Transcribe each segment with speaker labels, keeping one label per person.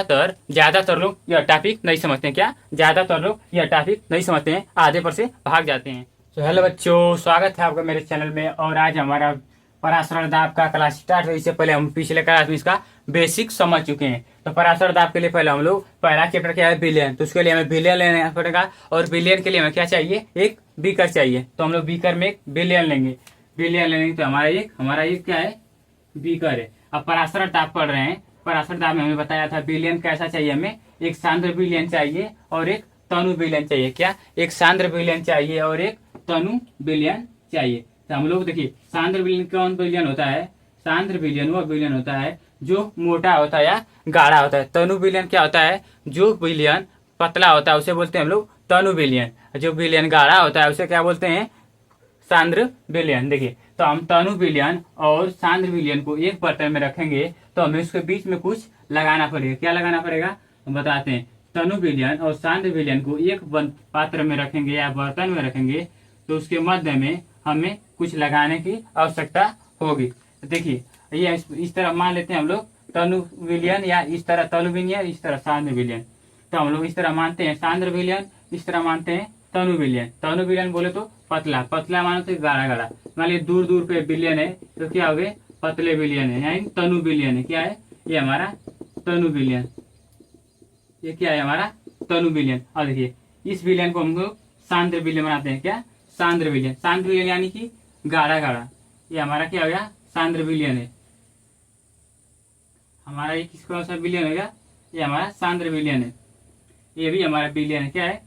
Speaker 1: ज्यादातर लोग यह टॉपिक नहीं समझते हैं। क्या ज्यादातर लोग यह टॉपिक नहीं समझते हैं, आधे पर से भाग जाते हैं। तो हेलो बच्चों, स्वागत है आपका मेरे चैनल में। और आज हमारा पराशर दाब का क्लास स्टार्ट है। इससे पहले हम पिछले क्लास में इसका बेसिक समझ चुके हैं। तो पराशर दाब के लिए पहले हम लोग पहला चैप्टर क्या है, बिलियन। तो उसके लिए हमें बिलियन लेना पड़ेगा और बिलियन के लिए हमें क्या चाहिए, एक बीकर चाहिए। तो हम लोग बीकर में एक बिलियन लेंगे। बिलियन लेंगे तो हमारा एक क्या है, बीकर है। अब पराशर दाब पढ़ रहे हैं। पराशर दाब में हमें बताया था बिलियन कैसा चाहिए, हमें एक सांद्र बिलियन चाहिए और एक तनु बिलियन चाहिए। क्या, एक सांद्र बिलियन चाहिए और एक तनु बिलियन चाहिए। तो हम लोग देखिए, सांद्र बिलियन कौन बिलियन होता है, सांद्र बिलियन वह बिलियन होता है जो मोटा होता है या गाढ़ा होता है। तनु बिलियन क्या होता है, जो बिलियन पतला होता है उसे बोलते हैं हम लोग तनु बिलियन। जो बिलियन गाढ़ा होता है उसे क्या बोलते हैं, सांद्र बिलियन। देखिए, तो हम तनु बिलियन और सांद्र बिलियन को एक बर्तन में रखेंगे तो हमें उसके बीच में कुछ लगाना पड़ेगा। क्या लगाना पड़ेगा, हम बताते हैं। तनु बिलियन और सांद्र बिलियन को एक पात्र में रखेंगे या बर्तन में रखेंगे तो उसके मध्य में हमें कुछ लगाने की आवश्यकता होगी। देखिए, ये इस तरह मान लेते हैं हम लोग तनु बिलियन, या इस तरह तनु बिलियन, इस तरह सांद्र बिलियन। तो हम लोग इस तरह मानते हैं सांद्र बिलियन, इस तरह मानते हैं तनु बिलियन। तनु बिलियन बोले तो पतला, पतला मानो तो गाढ़ा गाढ़ा। मान लीजिए दूर दूर पे बिलियन है तो क्या हो गए, पतले बिलियन है, यानी तनु बिलियन है। क्या है ये, हमारा तनु बिलियन। ये क्या है, हमारा तनु बिलियन। और देखिए, इस बिलियन को हम लोग सांद्र बिलियन बनाते हैं। क्या, सांद्र बिलियन। सांद्र बिलियन यानी कि गाढ़ा गाढ़ा। ये हमारा क्या हो गया, सांद्र बिलियन है। हमारा ये किस कौन सा बिलियन हो गया, ये हमारा सांद्र बिलियन है। ये भी हमारा बिलियन है। क्या है,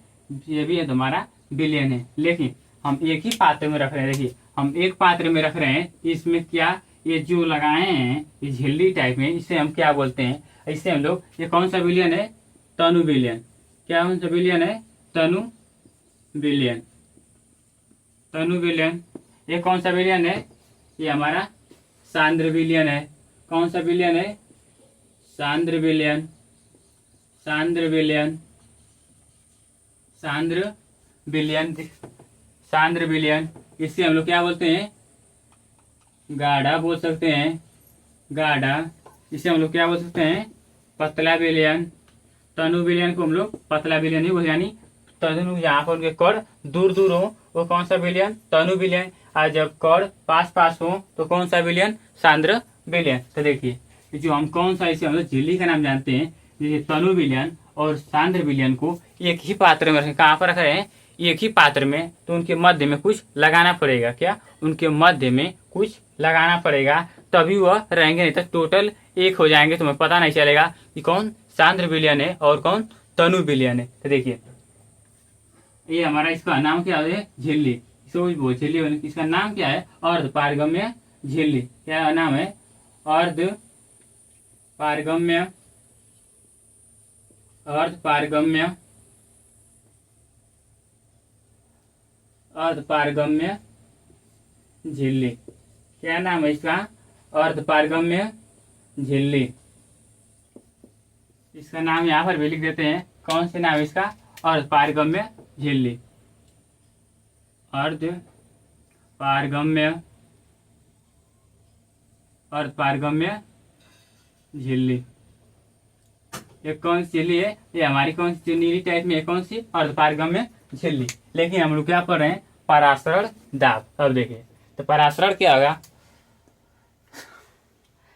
Speaker 1: ये भी है हमारा बिलियन है। लेकिन हम एक ही पात्र में रख रहे हैं। देखिए, हम एक पात्र में रख रहे हैं। इसमें क्या, ये जो लगाए हैं ये झिल्ली टाइप में, इसे हम क्या बोलते हैं, इससे हम लोग, ये कौन सा बिलियन है, तनु बिलियन। क्या कौन सा बिलियन है, तनु बिलियन। तनु बिलियन। ये कौन सा बिलियन है, ये हमारा सांद्र बिलियन है। कौन सा बिलियन है, सांद्र बिलियन। सांद्र बिलियन, सांद्र बिलियन, सांद्र बिलियन। इससे हम लोग क्या बोलते हैं, गाढ़ा बोल सकते हैं, गाढ़ा। इसे हम लोग क्या बोल सकते हैं, पतला बिलियन। तनु बिलियन को हम लोग पतला बिलियन ही बोलते, यानी तनु यहाँ पर उनके कड़ दूर दूर हो वो कौन सा बिलियन, तनु बिलियन। और जब कड़ पास पास हो तो कौन सा बिलियन, सांद्र बिलियन। तो देखिए, जो हम कौन सा, इसे हम लोग झिल्ली का नाम जानते हैं। जैसे तनु बिलियन और सांद्र बिलियन को एक ही पात्र में रखें। कहाँ पर रख रहे हैं, एक ही पात्र में। तो उनके मध्य में कुछ लगाना पड़ेगा। क्या, उनके मध्य में कुछ लगाना पड़ेगा, तभी वह रहेंगे, नहीं तो टोटल एक हो जाएंगे। तुम्हें पता नहीं चलेगा कि कौन सांद्र बिलियन है और कौन तनु बिलियन है। तो देखिए, ये हमारा, इसका नाम क्या है, झिल्ली। इसको झिल्ली, इसका नाम क्या है, अर्ध पारगम्य झिल्ली। क्या नाम है, अर्ध पारगम्य, अर्ध पारगम्य, अर्ध पारगम्य झिल्ली। क्या नाम है इसका, अर्ध पारगम्य झिल्ली। इसका नाम यहाँ पर भी लिख देते हैं। कौन से नाम है इसका, अर्ध पारगम्य झिल्ली। अर्ध पारगम्य, अर्ध पारगम्य झिल्ली। ये कौन सी झिल्ली है, ये हमारी कौन सी नीली टाइप में है, कौन सी, अर्ध पारगम्य झिल्ली। लेकिन हम लोग क्या पढ़ रहे हैं, पराशरण दाब। अब देखिए, तो पराशरण क्या होगा,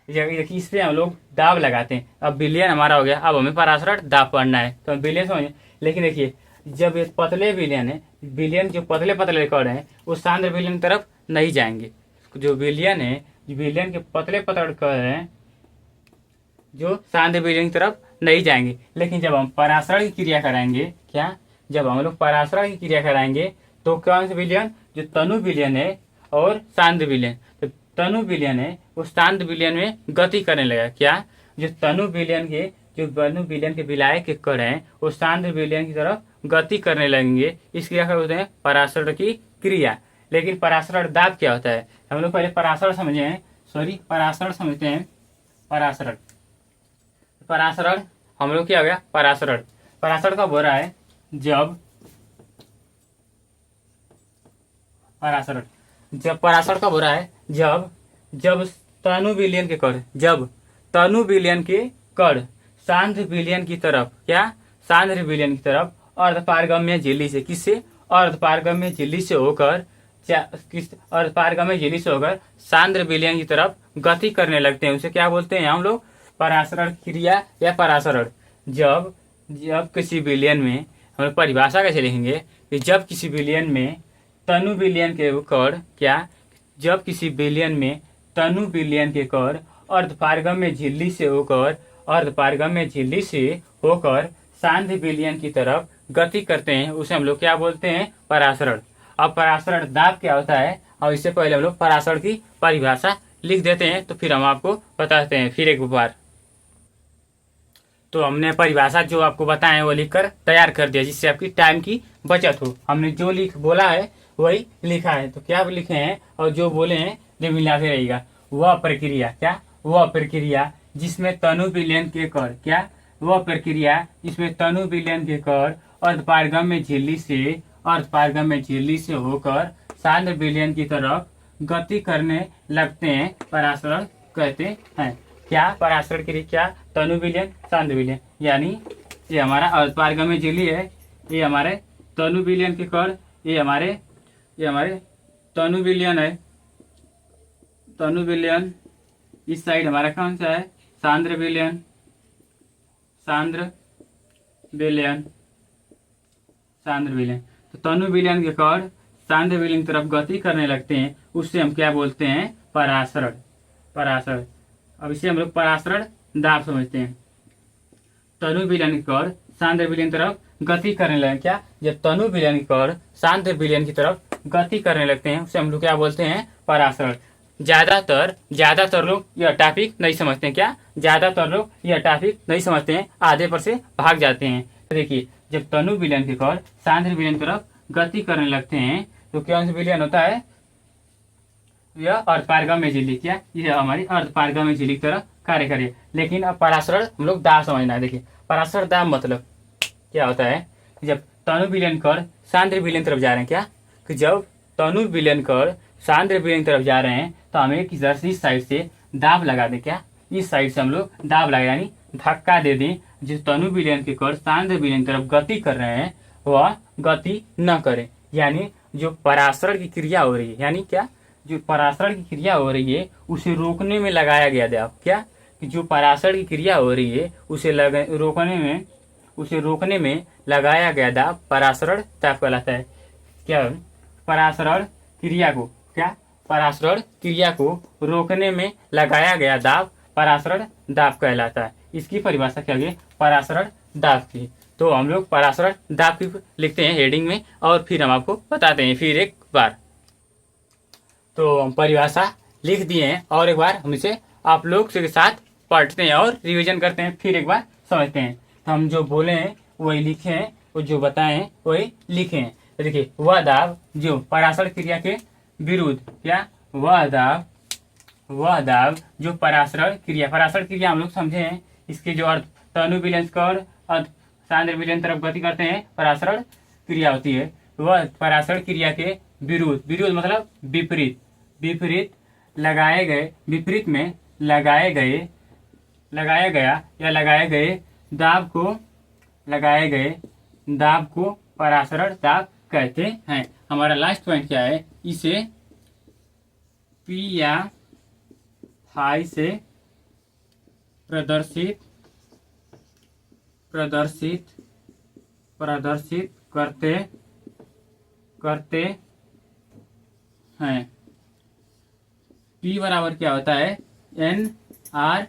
Speaker 1: इस पे हम लोग दाब लगाते हैं। अब बिलियन हमारा हो गया, अब हमें पराशरण दाब पढ़ना है तो हम बिलियन समझे। लेकिन देखिए, जब ये पतले बिलियन है, बिलियन जो पतले पतले कड़ हैं वो सांद्र बिलियन की तरफ नहीं जाएंगे। जो बिलियन है, बिलियन के पतले पतले कड़ हैं जो सांद्र बिलियन की तरफ नहीं जाएंगे। लेकिन जब हम पराशरण की क्रिया कराएंगे, क्या, जब हम लोग पराशरण की क्रिया कराएंगे तो कौन से बिलियन, जो तनु बिलियन है और सांद्र बिलियन, तो तनु बिलियन है वो सांद्र बिलियन में गति करने लगा। क्या, जो तनु बिलियन के, जो तनु बिलियन के विलायक के कण हैं वो सांद्र बिलियन की तरफ गति करने लगेंगे। इस क्रिया का होते हैं पराशरण की क्रिया। लेकिन पराशरण दाब क्या होता है, हम लोग पहले पराशरण समझे हैं, पराशरण समझते हैं। पराशरण, पराशरण हम लोग क्या हो गया, पराशरण। पराशरण कब हो रहा है, जब पराशरण, जब पराशरण कब हो रहा है, जब तनु बिलियन के कण, जब तनु बिलियन के कण सांद्र विलयन की तरफ, क्या सांद्र विलयन की तरफ अर्धपारगम्य झिल्ली से, किससे, अर्धपारगम्य झिल्ली से होकर, किस अर्धपारगम्य झिल्ली से होकर सांद्र विलयन की तरफ गति करने लगते हैं। उसे क्या बोलते हैं हम लोग, परासरण क्रिया या परासरण। जब जब किसी विलयन में, हम लोग परिभाषा कैसे लिखेंगे कि जब किसी विलयन में तनु विलयन के कण, क्या, जब किसी विलयन में तनु विलयन के कण अर्धपारगम्य झिल्ली से होकर, अर्धपारगम्य झिल्ली से होकर सांद्र विलयन की तरफ गति करते हैं, उसे हम लोग क्या बोलते हैं, परासरण। अब परासरण दाब क्या होता है, और इससे पहले हम लोग परासरण की परिभाषा लिख देते हैं, तो फिर हम आपको बताते हैं फिर एक बार। तो हमने परिभाषा जो आपको बताएं वो लिखकर तैयार कर दिया, जिससे आपकी टाइम की बचत हो। हमने जो बोला है वही लिखा है, तो क्या लिखे हैं और जो बोले हैं जो मिलाते रहेगा। वह प्रक्रिया, क्या, वह प्रक्रिया जिसमें तनु विलयन के कण, क्या, वह प्रक्रिया जिसमें तनु विलयन के कण अर्धपारगम्य झिल्ली से, अर्धपारगम्य झिल्ली से होकर सांद्र विलयन की तरफ गति करने लगते हैं, परासरण कहते हैं। क्या, परासरण क्रिया, क्या, तनु विलयन, सांद्र विलयन। यानी ये हमारा अर्धपारगम्य झिल्ली है, ये हमारे तनु विलयन के कण, ये हमारे तनु विलयन है, तनु विलयन। इस साइड हमारा कौन सा है, सांद्र विलयन, सांद्र विलयन, सांद्र विलयन। तो तनु विलयन के कण सांद्र विलयन की तरफ गति करने लगते हैं, उससे हम क्या बोलते हैं, परासरण, परासरण। अब इसे हम लोग परासरण दाब समझते हैं। तनु विलयन के कण सांद्र विलयन की तरफ गति करने लगे, क्या, जब तनु विलयन के कण सांद्र विलयन की तरफ गति करने लगते हैं, उसे हम लोग क्या बोलते हैं, परासरण। ज्यादातर लोग यह टॉपिक नहीं समझते हैं, क्या, ज्यादातर लोग यह टॉपिक नहीं समझते हैं, आधे पर से भाग जाते हैं। देखिए, जब तनु विलयन के कण सांद्र विलयन की तरफ गति करने लगते हैं, तो कौन सा विलयन होता है, यह अर्धपारगम्य झिल्ली, क्या, यह हमारी अर्धपारगम्य झिल्ली की तरह कार्य करे। लेकिन अब परासरण हम लोग दाब समझना है। देखिए, परासरण दाब मतलब क्या होता है, जब तनु विलयन कण सांद्र विलयन तरफ जा रहे हैं, क्या, कि जब तनु विलयन कण सांद्र विलयन तरफ जा रहे हैं, तो हमें इधर इस साइड से दाब लगा दें, क्या, इस साइड से हम लोग दाब लगा, यानी धक्का दे दें, जिस तनु विलयन के कण सांद्र विलयन तरफ गति कर रहे हैं वह गति न करे। यानी जो परासरण की क्रिया हो रही है, यानी क्या, जो परासरण की क्रिया हो रही है उसे रोकने में लगाया गया दाब, क्या, कि जो परासरण की क्रिया हो रही है उसे रोकने में लगाया गया दाब परासरण दाब कहलाता है। क्या, परासरण क्रिया को, क्या, परासरण क्रिया को रोकने में लगाया गया दाब परासरण दाब कहलाता है। इसकी परिभाषा क्या है, परासरण दाब की। तो हम लोग परासरण दाब की लिखते हैं हेडिंग में, और फिर हम आपको बताते हैं फिर एक बार। तो हम परिभाषा लिख दिए हैं, और एक बार हम इसे आप लोग के साथ पढ़ते हैं और रिवीजन करते हैं, फिर एक बार समझते हैं। तो हम जो बोले हैं वही लिखे हैं, और जो बताए हैं वही लिखे हैं। तो देखिए, वह दाब जो परासरण क्रिया के विरुद्ध, क्या, वह दाब जो परासरण क्रिया हम लोग समझे हैं, इसके जो अर्थ तनु विलयन कण सांद्र विलयन तरफ गति करते हैं, परासरण क्रिया होती है। वह परासरण क्रिया के विरुद्ध मतलब विपरीत लगाए गए दाब को परासरण दाब कहते हैं। हमारा लास्ट पॉइंट क्या है, इसे पी या फाई से प्रदर्शित करते हैं। P बराबर क्या होता है, NRT।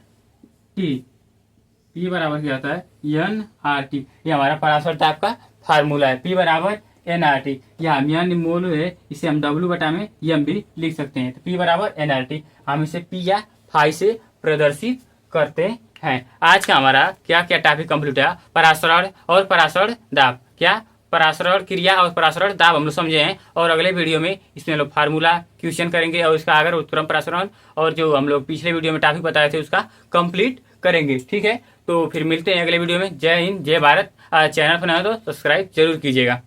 Speaker 1: P बराबर क्या होता है, NRT। ये हमारा परासरण दाब का फार्मूला है, P बराबर NRT। या हम यन मोल है, इसे हम W बटा में यम भी लिख सकते हैं। तो P बराबर NRT, हम इसे P या फाई से प्रदर्शित करते हैं। आज का हमारा क्या क्या टॉपिक कंप्लीट है, परासरण और परासरण दाब, क्या, परासरण क्रिया और परासरण दाब हम लोग समझे हैं। और अगले वीडियो में इसमें लोग फार्मूला क्वेश्चन करेंगे, और इसका अगर उत्तरम परासरण और जो हम लोग पिछले वीडियो में टॉपिक बताए थे उसका कंप्लीट करेंगे। ठीक है, तो फिर मिलते हैं अगले वीडियो में। जय हिंद, जय भारत। चैनल पर नया हो तो सब्सक्राइब जरूर कीजिएगा।